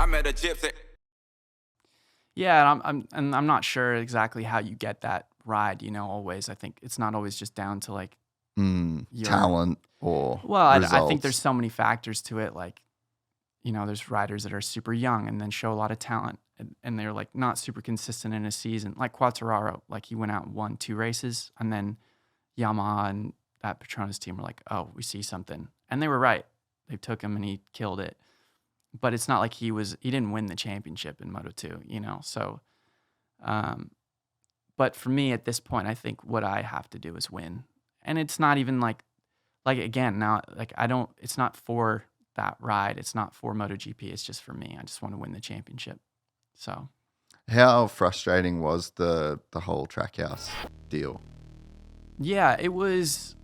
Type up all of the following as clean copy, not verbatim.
I met a gypsy. Yeah, and I'm not sure exactly how you get that ride. Always I think it's not always just down to like your talent or Well, I think there's results. so many factors to it. Like there's riders that are super young and then show a lot of talent, and they're like not super consistent in a season. Like Quartararo, like he went out and won 2 races, and then Yamaha and that Petronas team were like, oh, we see something, and they were right. They took him and he killed it. But it's not like he didn't win the championship in Moto2, So, but for me at this point, I think what I have to do is win, and it's not even like again now, like it's not for that ride, it's not for MotoGP, it's just for me. I just want to win the championship. So, How frustrating was the whole Trackhouse deal? yeah, it was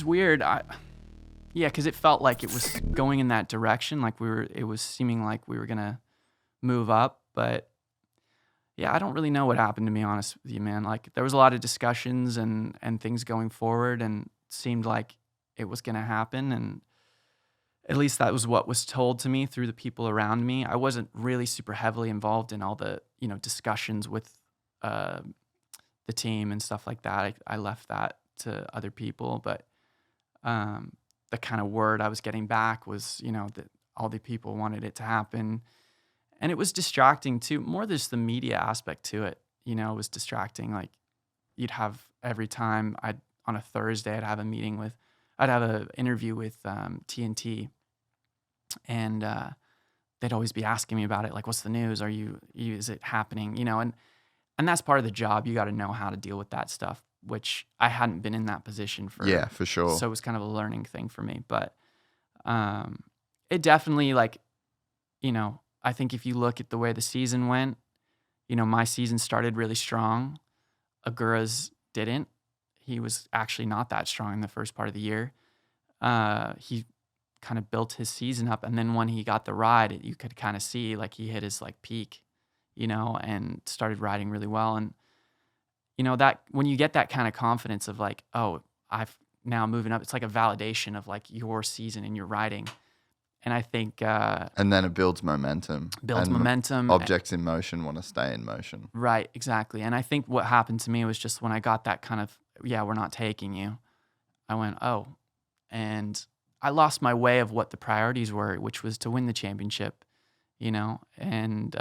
weird. Yeah, because it felt like it was going in that direction. Like it was seeming like we were gonna move up, but yeah, I don't really know what happened, to be honest with you, man. Like there was a lot of discussions and things going forward, and it seemed like it was gonna happen, and at least that was what was told to me through the people around me. I wasn't really super heavily involved in all the discussions with the team and stuff like that. I left that to other people, but the kind of word I was getting back was, that all the people wanted it to happen. And it was distracting too, more just the media aspect to it, it was distracting. Like you'd have every time on a Thursday, I'd have an interview with TNT, and they'd always be asking me about it. Like, what's the news? Is it happening? And that's part of the job. You got to know how to deal with that stuff, which I hadn't been in that position for. Yeah, for sure. So it was kind of a learning thing for me. But it definitely, like, I think if you look at the way the season went, my season started really strong. Agura's didn't. He was actually not that strong in the first part of the year. He kind of built his season up, and then when he got the ride, you could kind of see like he hit his like peak, and started riding really well. And that when you get that kind of confidence of like, oh, I've now moving up, it's like a validation of like your season and your riding. And I think and then it builds momentum. Objects in motion want to stay in motion. Right, exactly. And I think what happened to me was just when I got that kind of, yeah, we're not taking you, I went, oh, and I lost my way of what the priorities were, which was to win the championship, and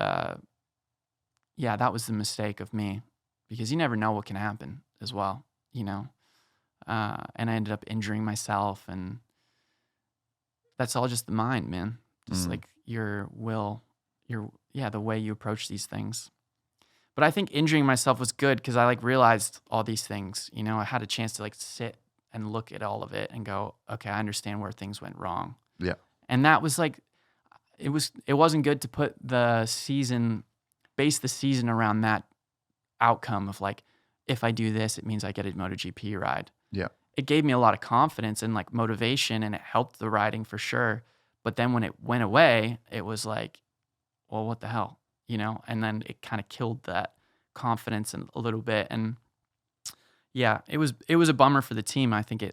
yeah, that was the mistake of me, because you never know what can happen as well, and I ended up injuring myself, and that's all just the mind, man. Just like your will, the way you approach these things. But I think injuring myself was good because I like realized all these things, I had a chance to like sit and look at all of it and go, okay, I understand where things went wrong. Yeah. And that was like, it wasn't good to base the season around that outcome of like, if I do this, it means I get a MotoGP ride. Yeah. It gave me a lot of confidence and like motivation, and it helped the riding for sure. But then when it went away, it was like, well, what the hell, and then it kind of killed that confidence a little bit. And yeah, it was a bummer for the team. I think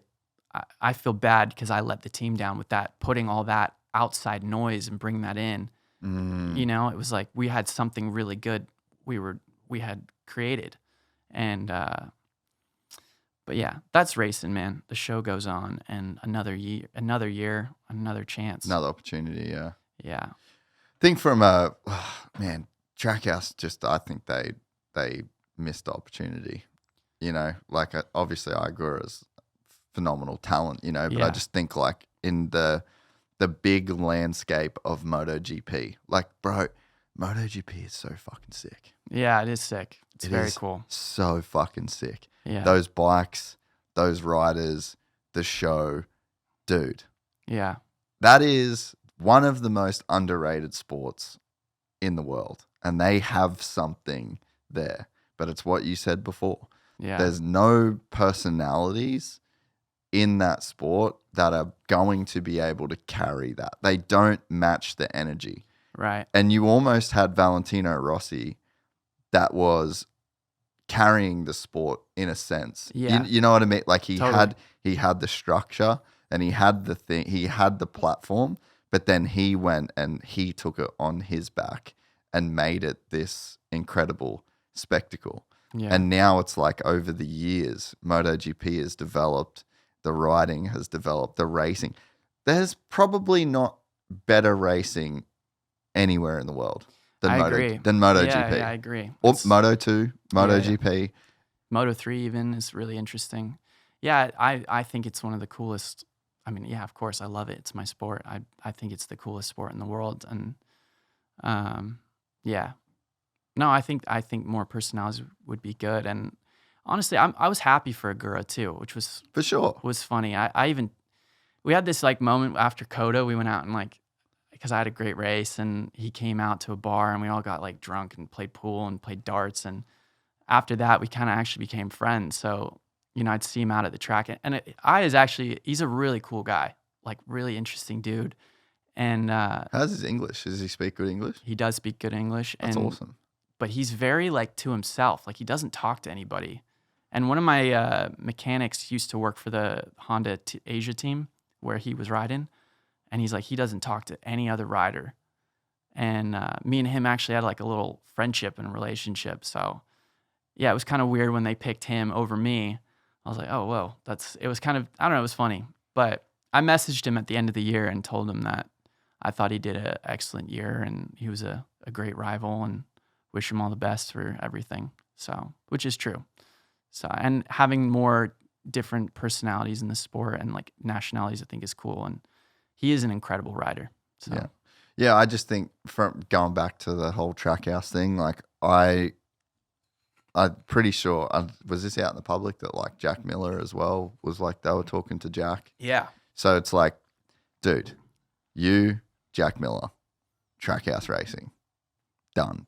I feel bad because I let the team down with that, putting all that outside noise and bringing that in. It was like we had something really good we had created, and but yeah, that's racing, man. The show goes on, and another year, another chance, another opportunity. Yeah. Yeah. I think from Trackhouse, just I think they missed the opportunity. Like obviously Agura's phenomenal talent, but I just think like in the big landscape of MotoGP, like bro, MotoGP is so fucking sick. Yeah, it is sick. It's very cool. So fucking sick. Yeah. Those bikes, those riders, the show, dude. Yeah. That is one of the most underrated sports in the world, and they have something there. But it's what you said before. Yeah. There's no personalities in that sport that are going to be able to carry that. They don't match the energy. Right. And you almost had Valentino Rossi that was carrying the sport in a sense. Yeah. You know what I mean? Like he Totally. had the structure and he had the platform, But then he went and he took it on his back and made it this incredible spectacle. Yeah. And now it's like over the years, MotoGP has developed, the riding has developed, the racing. There's probably not better racing anywhere in the world than I agree. MotoGP. Yeah, I agree. Or Moto2, MotoGP. Moto3 even is really interesting. Yeah, I think it's one of the coolest. I mean, yeah, of course, I love it. It's my sport. I think it's the coolest sport in the world. And yeah, no, I think more personalities would be good. And honestly, I was happy for Agura too, which was For sure. was funny. We had this like moment after Coda. We went out and like, because I had a great race, and he came out to a bar and we all got like drunk and played pool and played darts. And after that, we kind of actually became friends. So, I'd see him out at the track, and he's a really cool guy, like really interesting dude. And How's his English? Does he speak good English? he does speak good English. That's awesome. But he's very like to himself. Like he doesn't talk to anybody. And one of my mechanics used to work for the Honda Asia team where he was riding. And he's like, he doesn't talk to any other rider. And me and him actually had like a little friendship and relationship. So yeah, it was kind of weird when they picked him over me. I was like, oh, whoa, it was kind of, I don't know, it was funny. But I messaged him at the end of the year and told him that I thought he did an excellent year and he was a great rival, and wish him all the best for everything. So, which is true. So, and having more different personalities in the sport and like nationalities, I think is cool. And he is an incredible rider. So. Yeah. I just think from going back to the whole Trackhouse thing, like I'm pretty sure, was this out in the public that like Jack Miller as well was like, they were talking to Jack. Yeah. So it's like, dude, you, Jack Miller, Trackhouse Racing, done.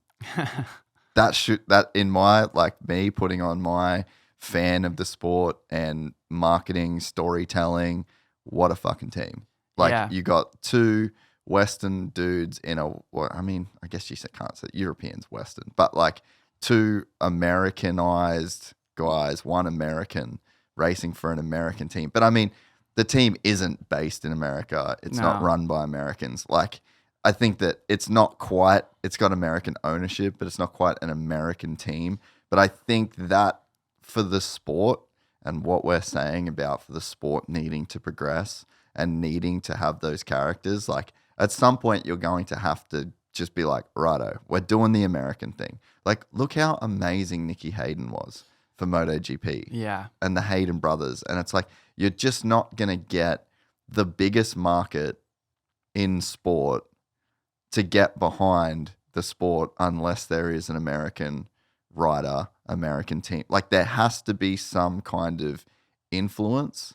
That in my, like me putting on my fan of the sport and marketing, storytelling, what a fucking team. Like you got two Western dudes I guess you can't say Europeans Western, but like two Americanized guys, one American racing for an American team. But I mean, the team isn't based in America. It's not run by Americans. Like, I think that it's got American ownership, but it's not quite an American team. But I think that for the sport and what we're saying about for the sport needing to progress and needing to have those characters, like at some point you're going to have to just be like, righto, we're doing the American thing. Like, look how amazing Nicky Hayden was for MotoGP. Yeah. And the Hayden brothers. And it's like, you're just not going to get the biggest market in sport to get behind the sport unless there is an American rider, American team. Like, there has to be some kind of influence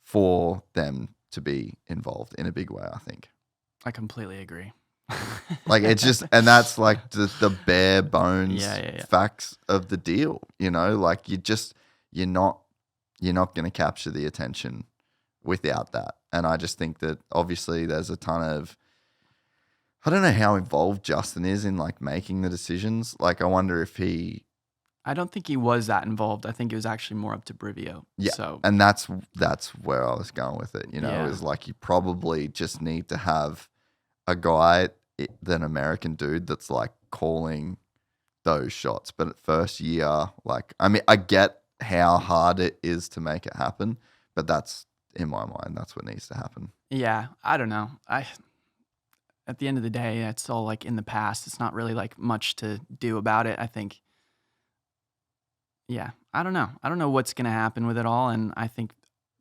for them to be involved in a big way, I think. I completely agree. Like, it's just, and that's like the bare bones facts of the deal, like you're not going to capture the attention without that. And I just think that obviously there's a ton of, I don't know how involved Justin is in like making the decisions. Like, I wonder if I don't think he was that involved. I think it was actually more up to Brivio. Yeah. So. And that's where I was going with it, is like, you probably just need to have a guy, an American dude that's like calling those shots. But at first year, like, I mean, I get how hard it is to make it happen, but that's, in my mind, that's what needs to happen. Yeah, I don't know. At the end of the day, it's all like in the past. It's not really like much to do about it, I think. Yeah, I don't know. I don't know what's going to happen with it all. And I think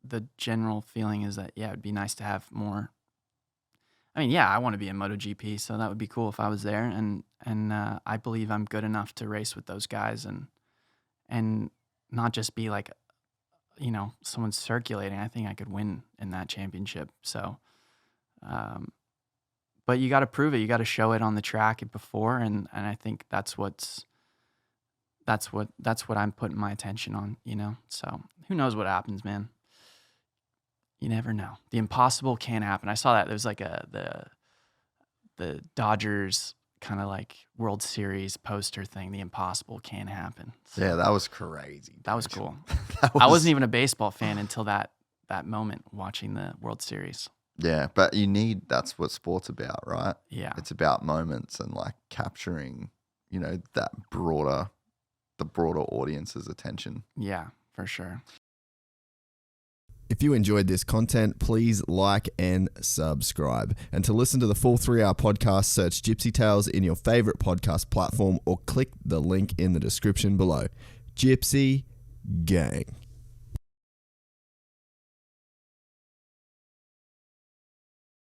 the general feeling is that, it'd be nice to have more. I mean, I want to be in MotoGP, so that would be cool if I was there. And I believe I'm good enough to race with those guys and not just be like, someone circulating. I think I could win in that championship. So, but you got to prove it. You got to show it on the track before, and I think that's what I'm putting my attention on. So who knows what happens, man. You never know. The impossible can happen. I saw that there's like the Dodgers kind of like World Series poster thing. The impossible can happen. So yeah, that was crazy. That was cool. I wasn't even a baseball fan until that moment watching the World Series. Yeah, but that's what sport's about, right? Yeah. It's about moments and like capturing, the broader audience's attention. Yeah, for sure. If you enjoyed this content, please like and subscribe. And to listen to the full 3-hour podcast, search Gypsy Tales in your favorite podcast platform or click the link in the description below. Gypsy Gang.